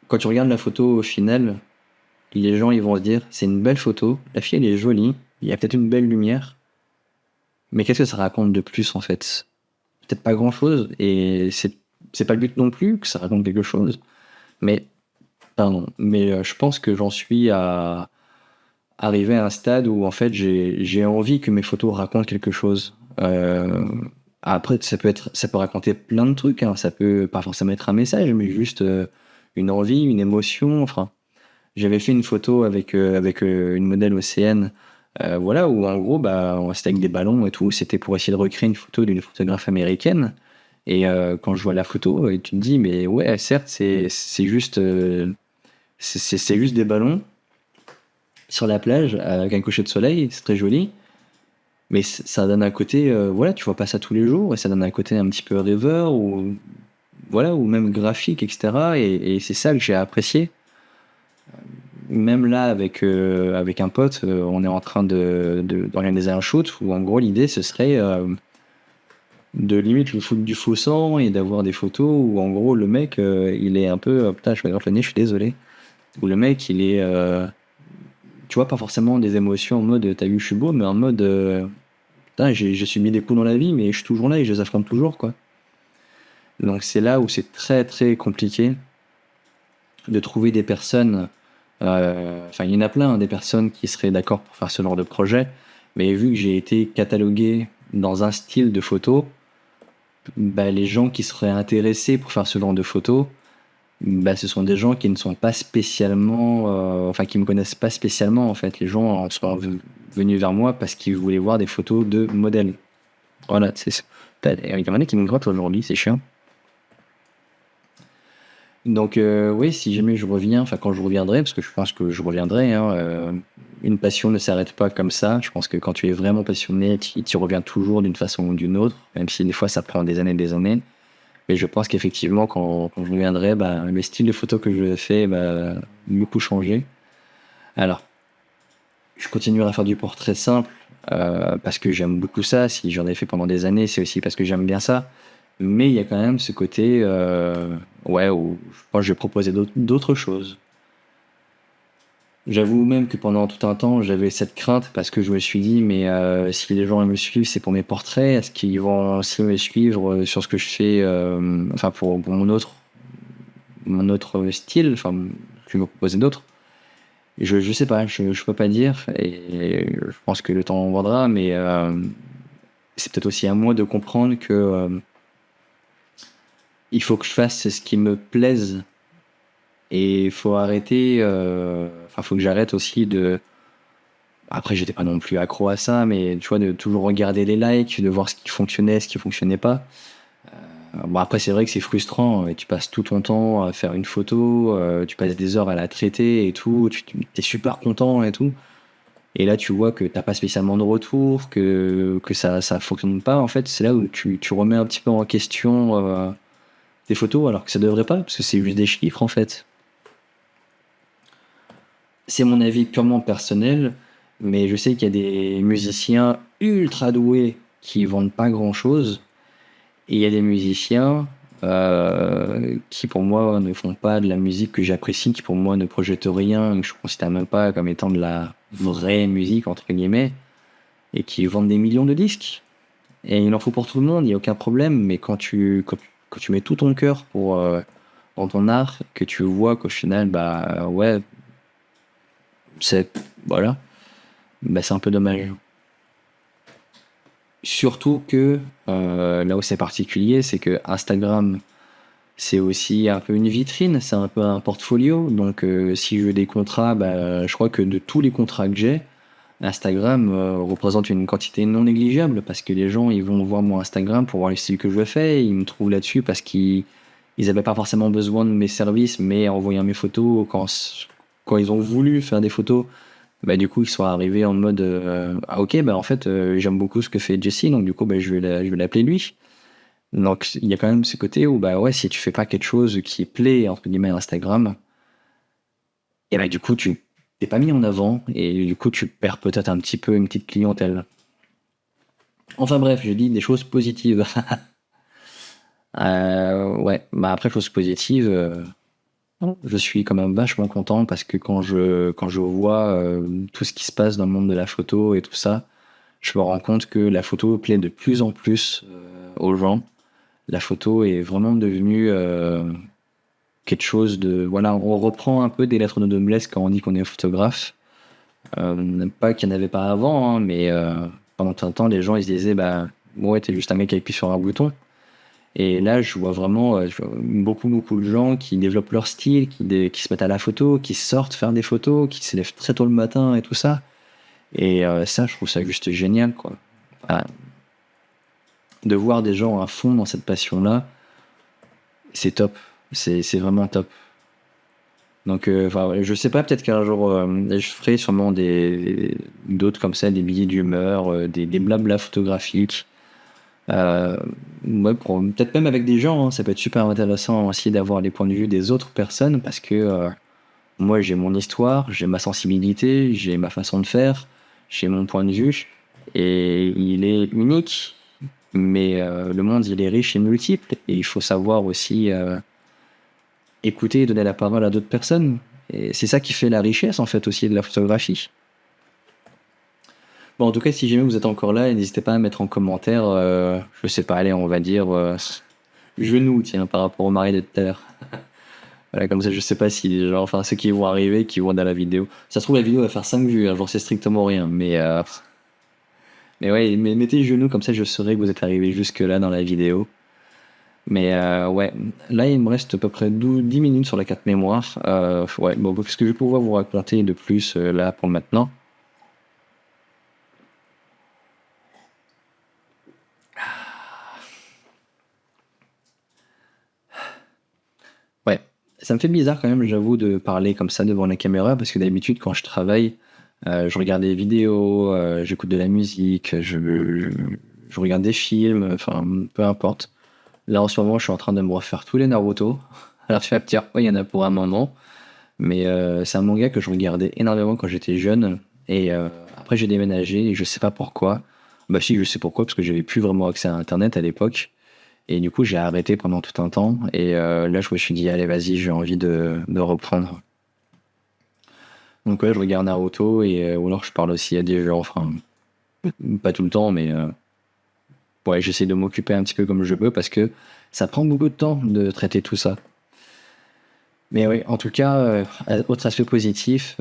Speaker 1: quand tu regardes la photo au final, les gens ils vont se dire c'est une belle photo, la fille elle est jolie, il y a peut-être une belle lumière, mais qu'est-ce que ça raconte de plus en fait? Peut-être pas grand-chose, et c'est pas le but non plus que ça raconte quelque chose. Mais pardon, mais je pense que j'en suis à arriver à un stade où en fait j'ai envie que mes photos racontent quelque chose. Après ça peut raconter plein de trucs, hein. Ça peut pas forcément être un message, mais juste une envie, une émotion. Enfin, j'avais fait une photo avec une modèle océane, voilà, où en gros bah c'était avec des ballons et tout. C'était pour essayer de recréer une photo d'une photographe américaine. Et quand je vois la photo, et tu te dis mais ouais, certes c'est juste c'est juste des ballons sur la plage avec un coucher de soleil, c'est très joli, mais ça donne un côté, voilà, tu vois pas ça tous les jours, et ça donne un côté un petit peu rêveur, ou voilà, ou même graphique, etc. Et c'est ça que j'ai apprécié. Même là, avec un pote, on est en train d'organiser un shoot où en gros l'idée ce serait de limite le foutre du faux sang et d'avoir des photos où en gros le mec il est un peu, putain, je me gratte le nez, je suis désolé, où le mec il est, tu vois, pas forcément des émotions en mode t'as vu je suis beau, mais en mode putain, j'ai subi des coups dans la vie, mais je suis toujours là et je les affronte toujours, quoi. Donc c'est là où c'est très très compliqué de trouver des personnes, enfin il y en a plein, hein, des personnes qui seraient d'accord pour faire ce genre de projet, mais vu que j'ai été catalogué dans un style de photo, bah, les gens qui seraient intéressés pour faire ce genre de photos, bah, ce sont des gens qui ne sont pas spécialement, enfin qui me connaissent pas spécialement en fait. Les gens sont venus vers moi parce qu'ils voulaient voir des photos de modèles. Voilà, il y en a qui me grattent aujourd'hui, c'est chiant. Donc oui, si jamais je reviens, enfin quand je reviendrai, parce que je pense que je reviendrai, hein, une passion ne s'arrête pas comme ça. Je pense que quand tu es vraiment passionné, tu reviens toujours d'une façon ou d'une autre, même si des fois ça prend des années et des années. Mais je pense qu'effectivement, quand je reviendrai, bah, le style de photo que je fais va beaucoup changer. Alors, je continuerai à faire du portrait simple parce que j'aime beaucoup ça. Si j'en ai fait pendant des années, c'est aussi parce que j'aime bien ça. Mais il y a quand même ce côté, ouais, où je pense que je vais proposer d'autres choses. J'avoue même que pendant tout un temps, j'avais cette crainte parce que je me suis dit, mais si les gens me suivent, c'est pour mes portraits. Est-ce qu'ils vont aussi me suivre sur ce que je fais, enfin pour mon autre style, enfin, je vais me proposer d'autres. Je sais pas, je peux pas dire, et je pense que le temps en viendra, mais c'est peut-être aussi à moi de comprendre que il faut que je fasse ce qui me plaise, et il faut arrêter, enfin, faut que j'arrête aussi de. Après, j'étais pas non plus accro à ça, mais tu vois, de toujours regarder les likes, de voir ce qui fonctionnait, ce qui fonctionnait pas. Bon, après, c'est vrai que c'est frustrant. Tu passes tout ton temps à faire une photo, tu passes des heures à la traiter et tout, tu es super content et tout. Et là, tu vois que t'as pas spécialement de retour, que ça fonctionne pas. En fait, c'est là où tu remets un petit peu en question tes photos, alors que ça devrait pas, parce que c'est juste des chiffres en fait. C'est mon avis purement personnel, mais je sais qu'il y a des musiciens ultra doués qui vendent pas grand-chose. Et il y a des musiciens qui pour moi ne font pas de la musique que j'apprécie, qui pour moi ne projettent rien, que je considère même pas comme étant de la vraie musique entre guillemets, et qui vendent des millions de disques. Et il en faut pour tout le monde, il n'y a aucun problème, mais quand tu mets tout ton cœur dans ton art, que tu vois qu'au final, bah ouais, c'est voilà, bah c'est un peu dommage. Surtout que là où c'est particulier, c'est que Instagram, c'est aussi un peu une vitrine, c'est un peu un portfolio. Donc, si je veux des contrats, bah, je crois que de tous les contrats que j'ai, Instagram représente une quantité non négligeable parce que les gens, ils vont voir mon Instagram pour voir le style que je fais. Ils me trouvent là-dessus parce qu'ils n'avaient pas forcément besoin de mes services, mais en voyant mes photos, quand ils ont voulu faire des photos, bah, du coup, ils sont arrivés en mode ah, ok, bah, en fait, j'aime beaucoup ce que fait Jesse, donc du coup, bah, je vais l'appeler lui. Donc il y a quand même ce côté où bah ouais, si tu fais pas quelque chose qui plaît entre guillemets à Instagram, et bah du coup tu t'es pas mis en avant et du coup tu perds peut-être un petit peu une petite clientèle. Enfin bref, je dis des choses positives. Ouais, bah après choses positives, je suis quand même vachement content parce que quand je vois tout ce qui se passe dans le monde de la photo et tout ça, je me rends compte que la photo plaît de plus en plus aux gens. La photo est vraiment devenue quelque chose de... Voilà, on reprend un peu des lettres de noblesse quand on dit qu'on est photographe. Pas qu'il n'y en avait pas avant, hein, mais pendant un temps, les gens ils se disaient, bah ouais, t'es juste un mec qui appuie sur un bouton. Et là, je vois vraiment je vois beaucoup de gens qui développent leur style, qui se mettent à la photo, qui sortent faire des photos, qui se lèvent très tôt le matin et tout ça. Et ça, je trouve ça juste génial, quoi. Enfin, de voir des gens à fond dans cette passion-là, c'est top. C'est vraiment top. Donc, enfin, ouais, je sais pas, peut-être qu'un jour, je ferai sûrement d'autres comme ça, des billets d'humeur, des blabla photographiques. Euh, ouais, peut-être même avec des gens, hein, ça peut être super intéressant aussi d'avoir les points de vue des autres personnes parce que moi j'ai mon histoire, j'ai ma sensibilité, j'ai ma façon de faire, j'ai mon point de vue et il est unique, mais le monde il est riche et multiple et il faut savoir aussi écouter et donner la parole à d'autres personnes. Et c'est ça qui fait la richesse en fait aussi de la photographie. Bon, en tout cas, si jamais vous êtes encore là, n'hésitez pas à mettre en commentaire, je sais pas, allez, on va dire genou, tiens, par rapport au mari de tout à l'heure. Voilà, comme ça, je sais pas si, genre, enfin, ceux qui vont arriver, qui vont dans la vidéo. Ça se trouve, la vidéo va faire 5 vues, hein, j'en sais strictement rien, mais ouais, mais mettez genou, comme ça, je saurai que vous êtes arrivé jusque-là dans la vidéo. Mais ouais, là, il me reste à peu près 10 minutes sur la carte mémoire. Ouais, bon, ce que je vais pouvoir vous raconter de plus là pour maintenant. Ouais, ça me fait bizarre quand même, j'avoue, de parler comme ça devant la caméra, parce que d'habitude, quand je travaille, je regarde des vidéos, j'écoute de la musique, je regarde des films, enfin, peu importe. Là, en ce moment, je suis en train de me refaire tous les Naruto. Alors, tu vas me dire, ouais, il y en a pour un moment, mais c'est un manga que je regardais énormément quand j'étais jeune, et après, j'ai déménagé, et je sais pas pourquoi. Bah si, je sais pourquoi, parce que j'avais plus vraiment accès à Internet à l'époque. Et du coup, j'ai arrêté pendant tout un temps. Et là, je me suis dit, allez, vas-y, j'ai envie de reprendre. Donc ouais, je regarde Naruto et ou alors je parle aussi à des gens, enfin, pas tout le temps, mais ouais, j'essaie de m'occuper un petit peu comme je peux parce que ça prend beaucoup de temps de traiter tout ça. Mais oui, en tout cas, autre aspect positif,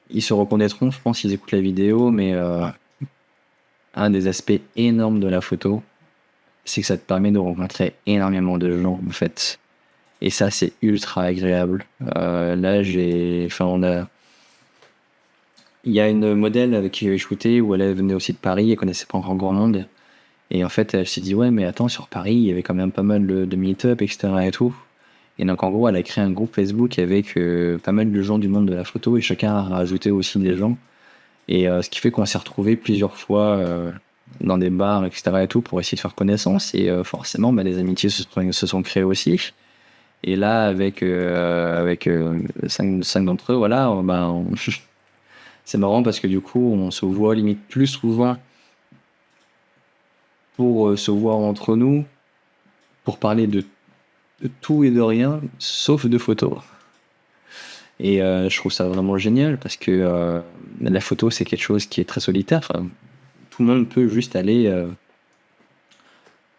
Speaker 1: ils se reconnaîtront, je pense, s'ils écoutent la vidéo, mais un des aspects énormes de la photo, c'est que ça te permet de rencontrer énormément de gens, en fait. Et ça, c'est ultra agréable. Là, enfin, il y a une modèle avec qui j'ai shooté où elle venait aussi de Paris, elle connaissait pas encore grand monde. Et en fait, elle s'est dit, ouais, mais attends, sur Paris, il y avait quand même pas mal de meet-up, etc. et tout. Et donc, en gros, elle a créé un groupe Facebook avec pas mal de gens du monde de la photo et chacun a rajouté aussi des gens. Et ce qui fait qu'on s'est retrouvés plusieurs fois dans des bars, etc. et tout pour essayer de faire connaissance. Et forcément, bah, des amitiés se sont créées aussi. Et là, avec cinq d'entre eux, voilà, bah, c'est marrant parce que du coup, on se voit limite plus souvent pour se voir entre nous, pour parler de tout et de rien, sauf de photos. Et je trouve ça vraiment génial parce que la photo, c'est quelque chose qui est très solitaire. Enfin, tout le monde peut juste aller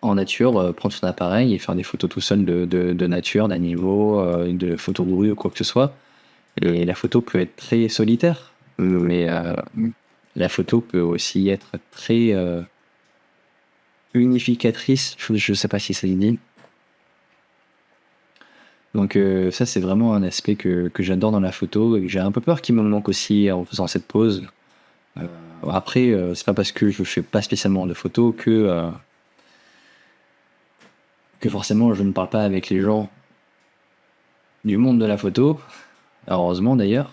Speaker 1: en nature, prendre son appareil et faire des photos tout seul de nature, d'animaux, de photos de rue ou quoi que ce soit. Et la photo peut être très solitaire, mais la photo peut aussi être très unificatrice. Je sais pas si ça se dit. Donc ça, c'est vraiment un aspect que j'adore dans la photo et que j'ai un peu peur qu'il me manque aussi en faisant cette pause. Après, c'est pas parce que je fais pas spécialement de photos que forcément je ne parle pas avec les gens du monde de la photo, heureusement d'ailleurs.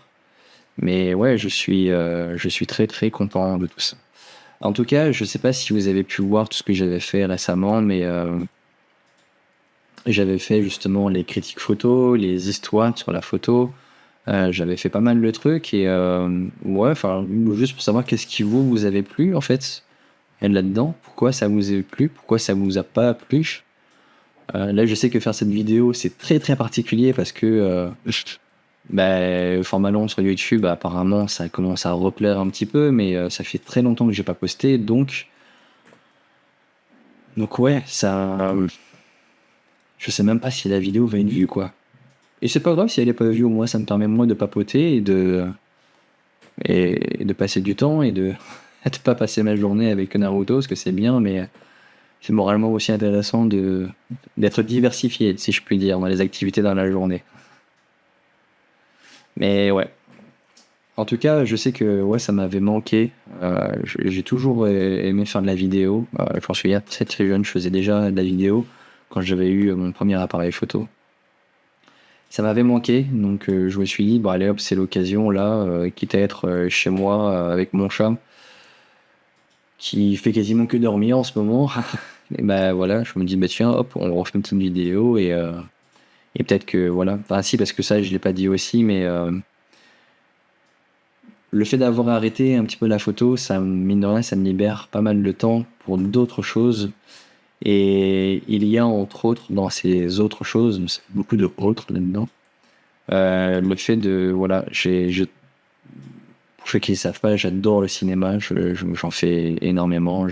Speaker 1: Mais ouais, je suis très très content de tout ça. En tout cas, je sais pas si vous avez pu voir tout ce que j'avais fait récemment, mais j'avais fait justement les critiques photos, les histoires sur la photo, J'avais fait pas mal de trucs et ouais, enfin, juste pour savoir qu'est-ce qui vous avez plu en fait là-dedans, pourquoi ça vous a plu, pourquoi ça vous a pas plu. Là, je sais que faire cette vidéo, c'est très très particulier parce que format long sur YouTube, apparemment, ça commence à replaire un petit peu, mais ça fait très longtemps que j'ai pas posté, donc ouais, ça, je sais même pas si la vidéo va être vue quoi. Et c'est pas grave si elle est pas vue, au moins ça me permet moi de papoter et de passer du temps et de de pas passer ma journée avec Naruto, parce que c'est bien, mais c'est moralement aussi intéressant d'être diversifié, si je puis dire, dans les activités dans la journée. Mais ouais. En tout cas, je sais que ouais, ça m'avait manqué. J'ai toujours aimé faire de la vidéo. Je me souviens, très très jeune, je faisais déjà de la vidéo quand j'avais eu mon premier appareil photo. Ça m'avait manqué, donc je me suis dit, bon allez hop, c'est l'occasion là, quitte à être chez moi avec mon chat, qui fait quasiment que dormir en ce moment. Et bah voilà, je me dis, bah tiens, hop, on refait une petite vidéo et peut-être que voilà. Enfin si, parce que ça, je l'ai pas dit aussi, mais le fait d'avoir arrêté un petit peu la photo, ça, mine de rien, ça me libère pas mal de temps pour d'autres choses. Et il y a entre autres dans ces autres choses, c'est beaucoup de autres là-dedans, le fait de, voilà, pour ceux qui ne savent pas, j'adore le cinéma, j'en fais énormément.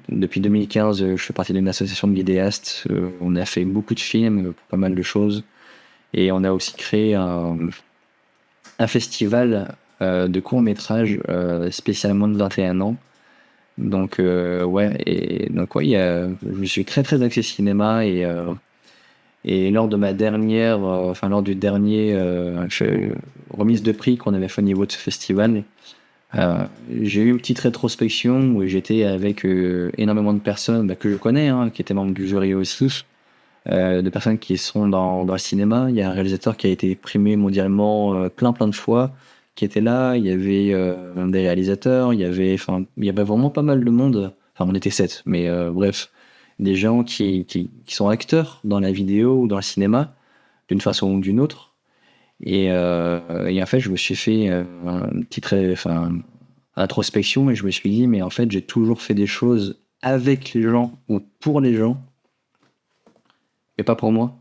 Speaker 1: Depuis 2015, je fais partie d'une association de vidéastes. On a fait beaucoup de films, pas mal de choses. Et on a aussi créé un festival de courts-métrages spécialement de 21 ans. Donc, ouais, et donc, ouais, je suis très très axé cinéma et lors de ma dernière, enfin, lors du dernier remise de prix qu'on avait fait au niveau de ce festival, j'ai eu une petite rétrospection où j'étais avec énormément de personnes que je connais, hein, qui étaient membres du jury aussi, de personnes qui sont dans le cinéma. Il y a un réalisateur qui a été primé mondialement plein de fois, qui était là. Il y avait des réalisateurs, il y avait vraiment pas mal de monde. Enfin, on était 7, mais bref, des gens qui sont acteurs dans la vidéo ou dans le cinéma, d'une façon ou d'une autre. Et en fait, je me suis fait une petite introspection et je me suis dit, mais en fait, j'ai toujours fait des choses avec les gens ou pour les gens, mais pas pour moi.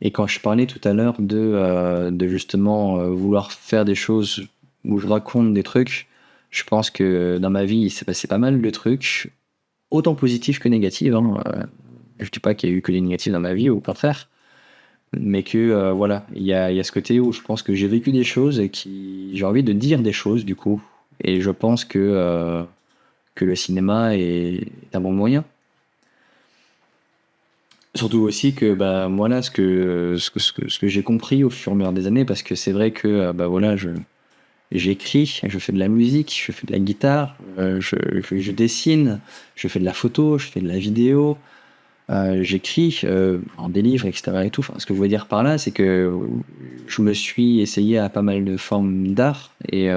Speaker 1: Et quand je parlais tout à l'heure de justement vouloir faire des choses où je raconte des trucs, je pense que dans ma vie, il s'est passé pas mal de trucs, autant positifs que négatifs. Hein. Je dis pas qu'il y a eu que des négatifs dans ma vie, au contraire, mais que voilà, il y a ce côté où je pense que j'ai vécu des choses et j'ai envie de dire des choses du coup. Et je pense que le cinéma est un bon moyen. Surtout aussi que bah voilà ce que j'ai compris au fur et à mesure des années, parce que c'est vrai que bah voilà, j'écris, je fais de la musique, je fais de la guitare, je dessine, je fais de la photo, je fais de la vidéo, j'écris en des livres, etc. et tout. Enfin, ce que je veux dire par là, c'est que je me suis essayé à pas mal de formes d'art et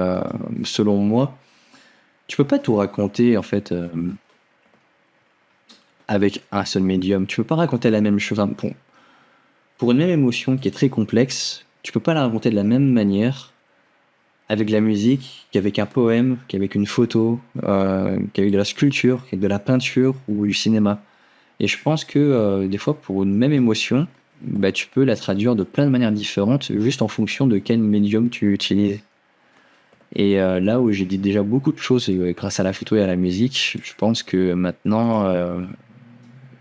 Speaker 1: selon moi, tu peux pas tout raconter en fait avec un seul médium. Tu peux pas raconter la même chose. Enfin, pour une même émotion qui est très complexe, tu peux pas la raconter de la même manière avec de la musique qu'avec un poème, qu'avec une photo, qu'avec de la sculpture, qu'avec de la peinture ou du cinéma. Et je pense que des fois, pour une même émotion, bah, tu peux la traduire de plein de manières différentes, juste en fonction de quel médium tu utilises. Et là où j'ai dit déjà beaucoup de choses grâce à la photo et à la musique, je pense que maintenant,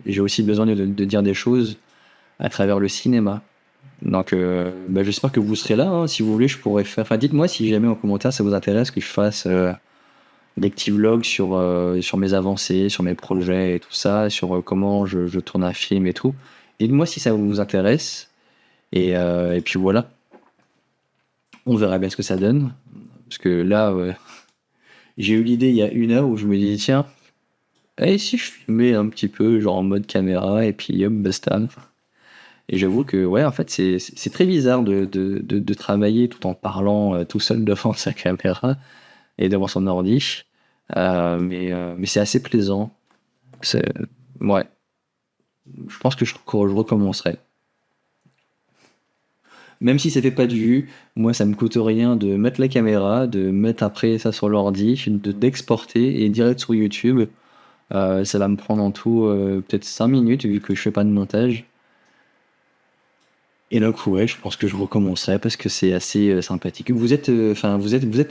Speaker 1: j'ai aussi besoin de dire des choses à travers le cinéma. Donc, bah, j'espère que vous serez là. Hein. Si vous voulez, je pourrais faire. Enfin, dites-moi si jamais en commentaire ça vous intéresse que je fasse des petits vlogs sur mes avancées, sur mes projets et tout ça, sur comment je tourne un film et tout. Dites-moi si ça vous intéresse. Et puis voilà, on verra bien ce que ça donne. Parce que là, j'ai eu l'idée il y a 1 heure où je me dis, tiens, et si je filmais un petit peu, genre en mode caméra, et puis hop, basta. Et j'avoue que, ouais, en fait, c'est très bizarre de travailler tout en parlant tout seul devant sa caméra et devant son ordi. Mais c'est assez plaisant. C'est, ouais, je pense que je recommencerai. Même si ça fait pas de vue, moi ça me coûte rien de mettre la caméra, de mettre après ça sur l'ordi, d'exporter et direct sur YouTube. Ça va me prendre en tout peut-être 5 minutes vu que je fais pas de montage. Et donc ouais, je pense que je recommencerai parce que c'est assez sympathique. Vous êtes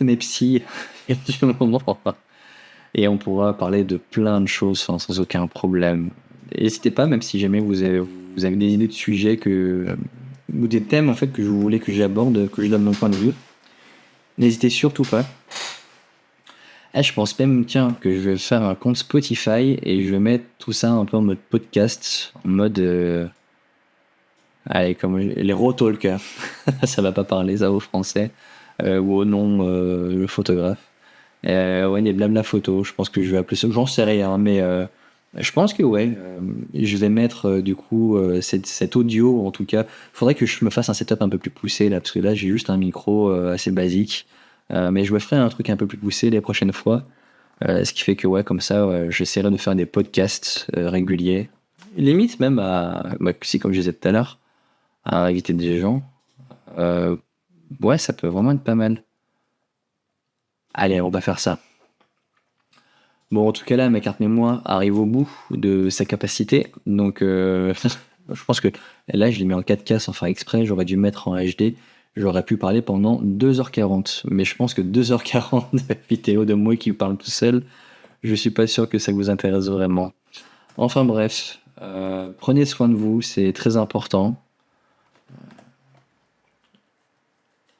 Speaker 1: mes psys du moment. Et on pourra parler de plein de choses sans aucun problème. N'hésitez pas, même si jamais vous avez des idées de sujets ou des thèmes en fait que vous voulez que j'aborde, que je donne mon point de vue. N'hésitez surtout pas. Ah, je pense même, tiens, que je vais faire un compte Spotify et je vais mettre tout ça un peu en mode podcast, en mode, allez, comme les raw talkers. Ça va pas parler ça au français, ou au nom, le photographe. Ouais, les blabla photos, je pense que je vais appeler ça, j'en sais rien, mais je pense que ouais, je vais mettre du coup cet audio, en tout cas, faudrait que je me fasse un setup un peu plus poussé là, parce que là j'ai juste un micro assez basique. Mais je me ferai un truc un peu plus poussé les prochaines fois. Ce qui fait que ouais, comme ça, j'essaierai de faire des podcasts réguliers. Limite même si comme je disais tout à l'heure, à inviter des gens. Euh, ouais, ça peut vraiment être pas mal. Allez, on va faire ça. Bon, en tout cas là, ma carte mémoire arrive au bout de sa capacité. Donc, je pense que là, je l'ai mis en 4K sans faire exprès. J'aurais dû mettre en HD. J'aurais pu parler pendant 2h40. Mais je pense que 2h40 de vidéo de moi qui parle tout seul, je suis pas sûr que ça vous intéresse vraiment. Enfin bref, prenez soin de vous, c'est très important.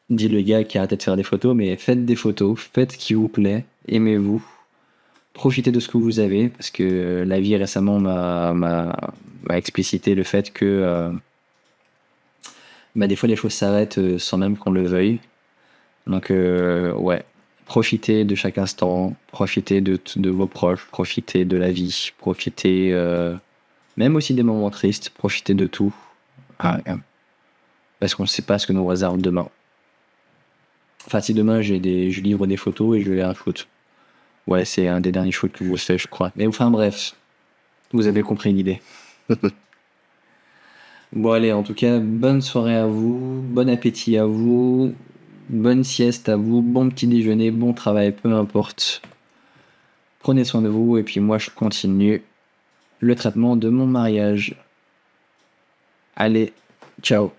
Speaker 1: Dit le gars qui a arrêté de faire des photos, mais faites des photos, faites ce qui vous plaît, aimez-vous. Profitez de ce que vous avez, parce que la vie récemment m'a explicité le fait que des fois les choses s'arrêtent sans même qu'on le veuille. Donc ouais, profitez de chaque instant, profitez de vos proches, profitez de la vie, profitez même aussi des moments tristes, profitez de tout. Ah, parce qu'on ne sait pas ce que nous réserve demain. Enfin, si demain je livre des photos et je vais à un shoot. Ouais, c'est un des derniers shoots que je fais, je crois. Mais enfin bref, vous avez compris l'idée. Bon allez, en tout cas, bonne soirée à vous, bon appétit à vous, bonne sieste à vous, bon petit déjeuner, bon travail, peu importe. Prenez soin de vous et puis moi je continue le traitement de mon mariage. Allez, ciao.